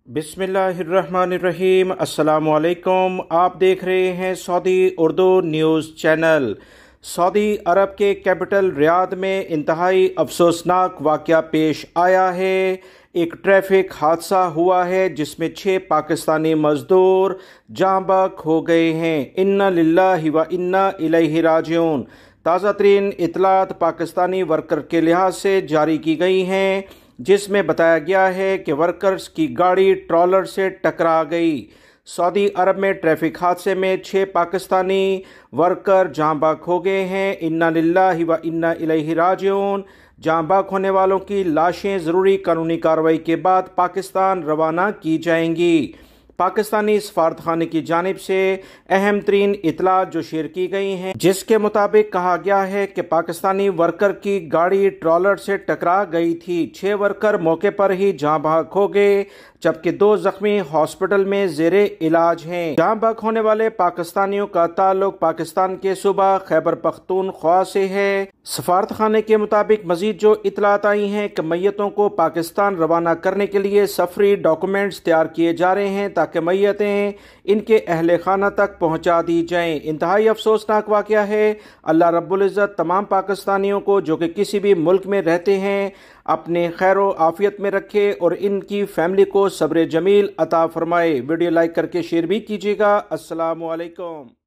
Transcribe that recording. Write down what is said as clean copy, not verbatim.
बिस्मिल्लाहिर्रहमानिर्रहीम। अस्सलामु अलैकुम। आप देख रहे हैं Saudi Urdu news channel. Saudi Arab के कैपिटल रियाद में इंतहाई अफसोसनाक वाक़या पेश आया है। एक ट्रैफिक हादसा हुआ है जिसमें 6 पाकिस्तानी मजदूर जाँ बहक हो गए हैं। इन्ना लिल्लाहि व इन्ना इलैहि राजिऊन। ताज़ा तरीन इतलात पाकिस्तानी वर्कर के लिहाज से जारी की गई हैं, जिसमें बताया गया है कि वर्कर्स की गाड़ी ट्रॉलर से टकरा गई। सऊदी अरब में ट्रैफिक हादसे में 6 पाकिस्तानी वर्कर जाँ बहक हो गए हैं। इन्ना लिल्लाहि व इन्ना इलैहि राजिऊन। जाँ बहक होने वालों की लाशें ज़रूरी कानूनी कार्रवाई के बाद पाकिस्तान रवाना की जाएंगी। पाकिस्तानी सफारतखाने की जानिब से अहम तरीन इतलात जो शेयर की गई हैं, जिसके मुताबिक कहा गया है कि पाकिस्तानी वर्कर की गाड़ी ट्रॉलर से टकरा गई थी। 6 वर्कर मौके पर ही जाँ बहक हो गए, जबकि 2 जख्मी हॉस्पिटल में ज़ेरे इलाज हैं। जाँ बहक होने वाले पाकिस्तानियों का ताल्लुक पाकिस्तान के सूबा खैबर पख्तूनख्वा से है। सफारतखाने के मुताबिक मजीद जो इतलात आई हैं कि मैयतों को पाकिस्तान रवाना करने के लिए सफरी डॉक्यूमेंट्स तैयार किए जा रहे हैं ताकि मैयतें इनके अहले खाना तक पहुँचा दी जाएँ। इंतहाई अफसोसनाक वाक़या है। अल्लाह रब्बुल इज़्ज़त तमाम पाकिस्तानियों को जो कि किसी भी मुल्क में रहते हैं अपने खैर व आफियत में रखे और इनकी फैमिली को सब्र जमील अता फरमाए। वीडियो लाइक करके शेयर भी कीजिएगा। अस्सलामु अलैकुम।